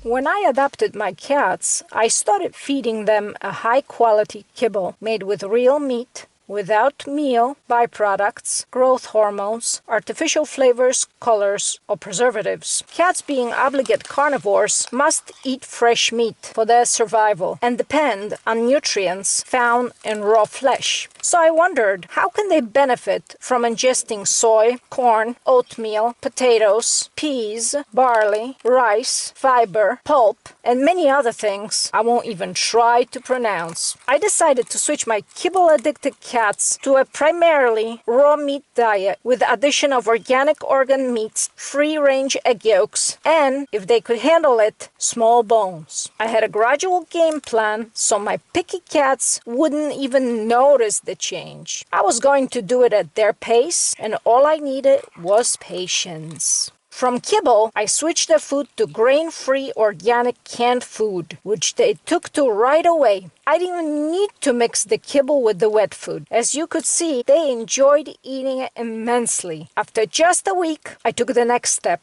When I adopted my cats, I started feeding them a high-quality kibble made with real meat, without meal, byproducts, growth hormones, artificial flavors, colors, or preservatives. Cats, being obligate carnivores, must eat fresh meat for their survival and depend on nutrients found in raw flesh. So I wondered, how can they benefit from ingesting soy, corn, oatmeal, potatoes, peas, barley, rice, fiber, pulp, and many other things I won't even try to pronounce? I decided to switch my kibble-addicted cats to a primarily raw meat diet with the addition of organic organ meats, free-range egg yolks, and, if they could handle it, small bones. I had a gradual game plan so my picky cats wouldn't even notice the change. I was going to do it at their pace, and all I needed was patience. From kibble, I switched their food to grain-free organic canned food, which they took to right away. I didn't even need to mix the kibble with the wet food. As you could see, they enjoyed eating it immensely. After just a week, I took the next step.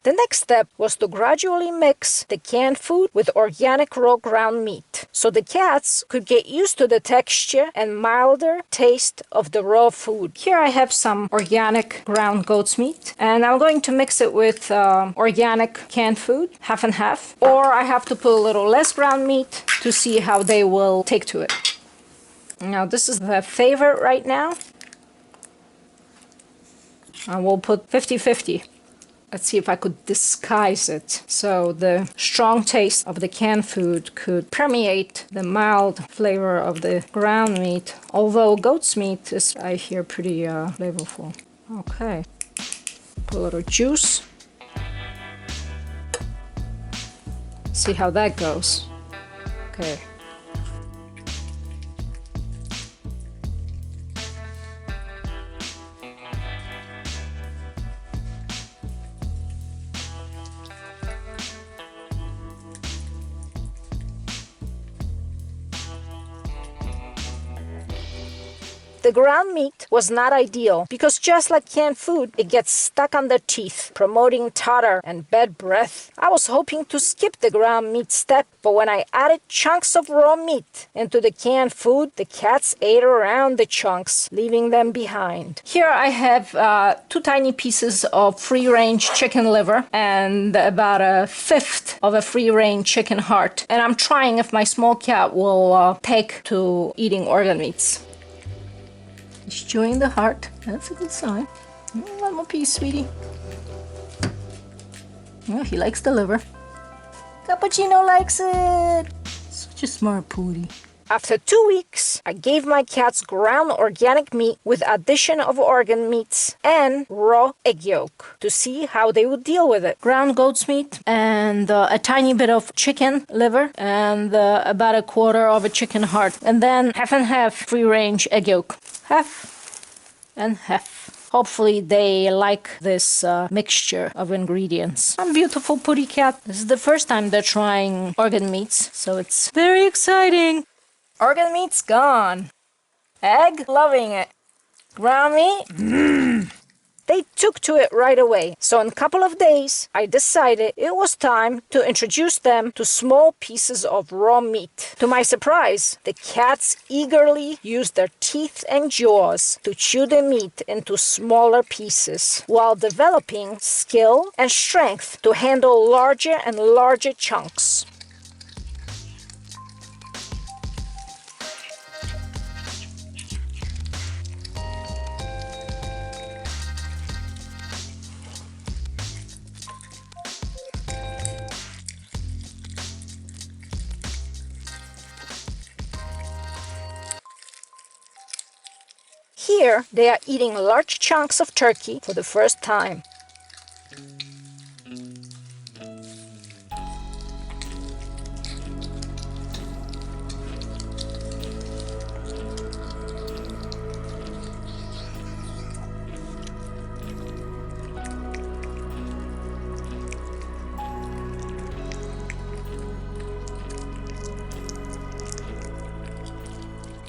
The next step was to gradually mix the canned food with organic raw ground meat, so the cats could get used to the texture and milder taste of the raw food. Here I have some organic ground goat's meat, and I'm going to mix it with organic canned food, half and half, or I have to put a little less ground meat to see how they will take to it. Now this is the favorite right now, and we'll put 50-50. Let's see if I could disguise it so the strong taste of the canned food could permeate the mild flavor of the ground meat, although goat's meat is, I hear, pretty flavorful. Okay, put a little juice. See how that goes. Okay. The ground meat was not ideal because, just like canned food, it gets stuck on the teeth, promoting tartar and bad breath. I was hoping to skip the ground meat step, but when I added chunks of raw meat into the canned food, the cats ate around the chunks, leaving them behind. Here I have 2 tiny pieces of free-range chicken liver and about 1/5 of a free-range chicken heart, and I'm trying if my small cat will take to eating organ meats. He's chewing the heart. That's a good sign. One more piece, sweetie. Oh, he likes the liver. Cappuccino likes it. Such a smart pootie. After 2 weeks, I gave my cats ground organic meat with addition of organ meats and raw egg yolk to see how they would deal with it. Ground goat's meat and a tiny bit of chicken liver and about 1/4 of a chicken heart. And then half and half free-range egg yolk. Half and half. Hopefully they like this mixture of ingredients. I'm beautiful pootie cat. This is the first time they're trying organ meats, so it's very exciting. Organ meat's gone. Egg, loving it. Ground meat, They took to it right away. So in a couple of days, I decided it was time to introduce them to small pieces of raw meat. To my surprise, the cats eagerly used their teeth and jaws to chew the meat into smaller pieces, while developing skill and strength to handle larger and larger chunks. Here, they are eating large chunks of turkey for the first time.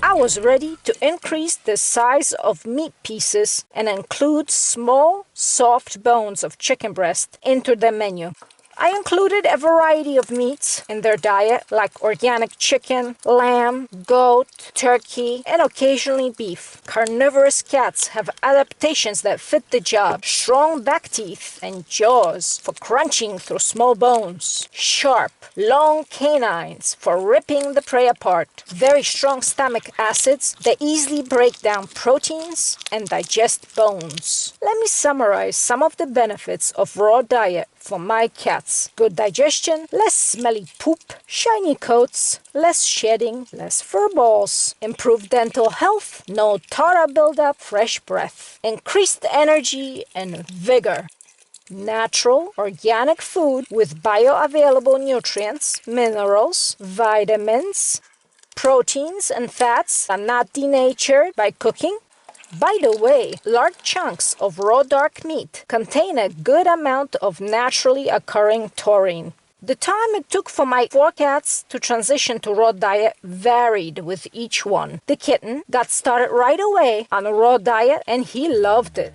I was ready to increase the size of meat pieces and include small, soft bones of chicken breast into the menu. I included a variety of meats in their diet, like organic chicken, lamb, goat, turkey, and occasionally beef. Carnivorous cats have adaptations that fit the job. Strong back teeth and jaws for crunching through small bones. Sharp, long canines for ripping the prey apart. Very strong stomach acids that easily break down proteins and digest bones. Let me summarize some of the benefits of raw diet for my cats. Good digestion, less smelly poop, shiny coats, less shedding, less fur balls, improved dental health, no tartar buildup, fresh breath, increased energy and vigor. Natural, organic food with bioavailable nutrients, minerals, vitamins, proteins, and fats are not denatured by cooking. By the way, large chunks of raw dark meat contain a good amount of naturally occurring taurine. The time it took for my 4 cats to transition to raw diet varied with each one. The kitten got started right away on a raw diet and he loved it.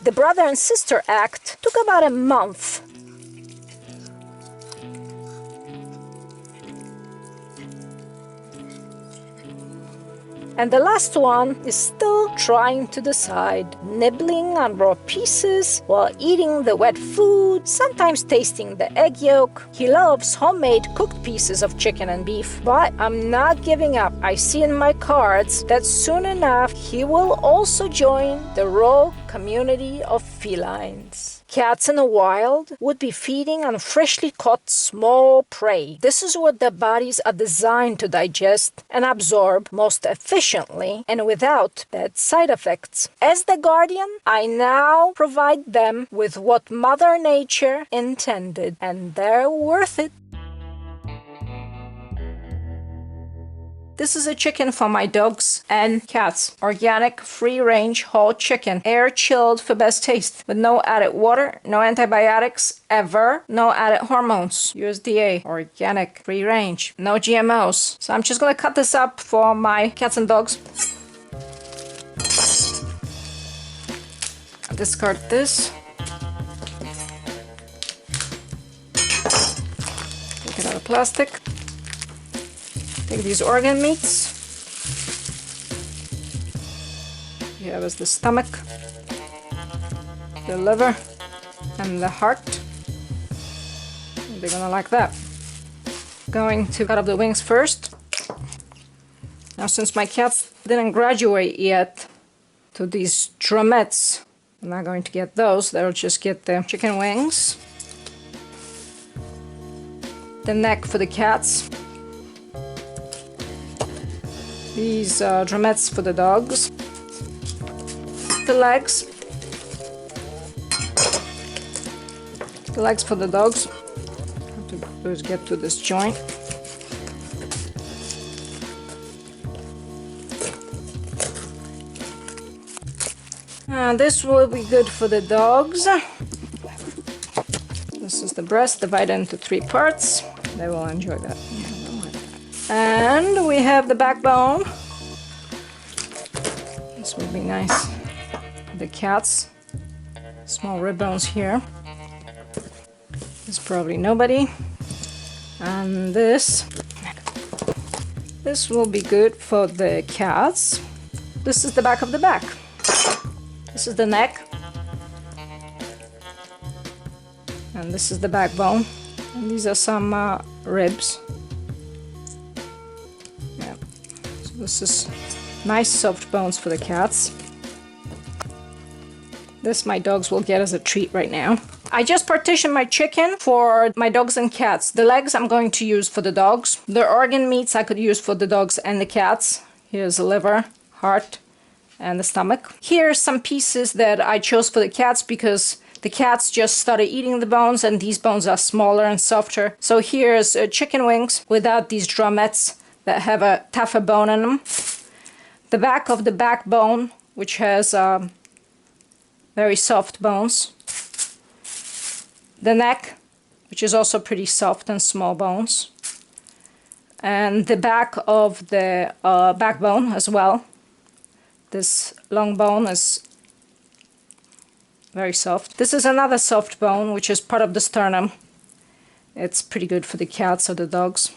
The brother and sister act took about a month. And the last one is still trying to decide, nibbling on raw pieces while eating the wet food, sometimes tasting the egg yolk. He loves homemade cooked pieces of chicken and beef, but I'm not giving up. I see in my cards that soon enough he will also join the raw community of felines. Cats in the wild would be feeding on freshly caught small prey. This is what their bodies are designed to digest and absorb most efficiently and without bad side effects. As the guardian, I now provide them with what Mother Nature intended, and they're worth it. This is a chicken for my dogs and cats. Organic, free-range, whole chicken. Air-chilled for best taste. With no added water, no antibiotics, ever. No added hormones. USDA. Organic, free-range. No GMOs. So I'm just gonna cut this up for my cats and dogs. I'll discard this. Take it out of plastic. Take these organ meats. Here is the stomach, the liver, and the heart. They're gonna like that. Going to cut up the wings first. Now, since my cats didn't graduate yet to these drumettes, I'm not going to get those. They'll just get the chicken wings. The neck for the cats. These drumettes for the dogs. The legs. The legs for the dogs. Have to do is get to this joint. This will be good for the dogs. This is the breast divided into 3 parts. They will enjoy that. And we have the backbone. This will be nice. The cats. Small rib bones here. There's probably nobody. And this will be good for the cats. This is the back of the back. This is the neck. And this is the backbone. And these are some ribs. This is nice soft bones for the cats. This my dogs will get as a treat right now. I just partitioned my chicken for my dogs and cats. The legs I'm going to use for the dogs. The organ meats I could use for the dogs and the cats. Here's the liver, heart, and the stomach. Here's some pieces that I chose for the cats because the cats just started eating the bones and these bones are smaller and softer. So here's chicken wings without these drumettes that have a tougher bone in them. The back of the backbone which has very soft bones. The neck, which is also pretty soft and small bones. And the back of the backbone as well. This long bone is very soft. This is another soft bone, which is part of the sternum. It's pretty good for the cats or the dogs.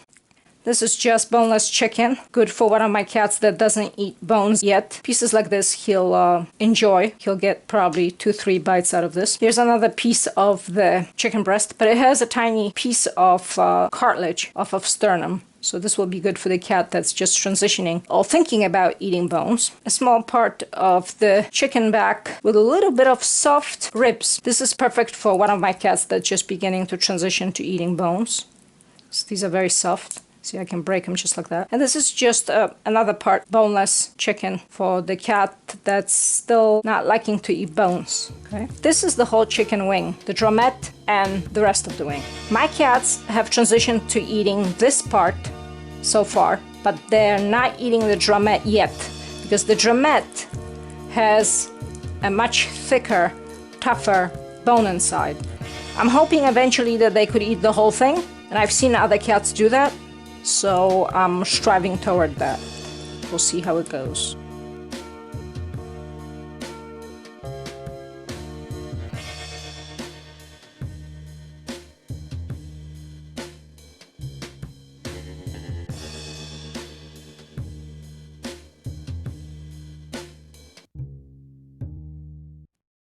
This is just boneless chicken, good for one of my cats that doesn't eat bones yet. Pieces like this he'll enjoy. He'll get probably 2-3 bites out of this. Here's another piece of the chicken breast, but it has a tiny piece of cartilage off of sternum. So this will be good for the cat that's just transitioning or thinking about eating bones. A small part of the chicken back with a little bit of soft ribs. This is perfect for one of my cats that's just beginning to transition to eating bones. So these are very soft. See, I can break them just like that. And this is just another part, boneless chicken for the cat that's still not liking to eat bones. Okay. This is the whole chicken wing, the drumette and the rest of the wing. My cats have transitioned to eating this part so far, but they're not eating the drumette yet because the drumette has a much thicker, tougher bone inside. I'm hoping eventually that they could eat the whole thing, and I've seen other cats do that. So I'm striving toward that. We'll see how it goes.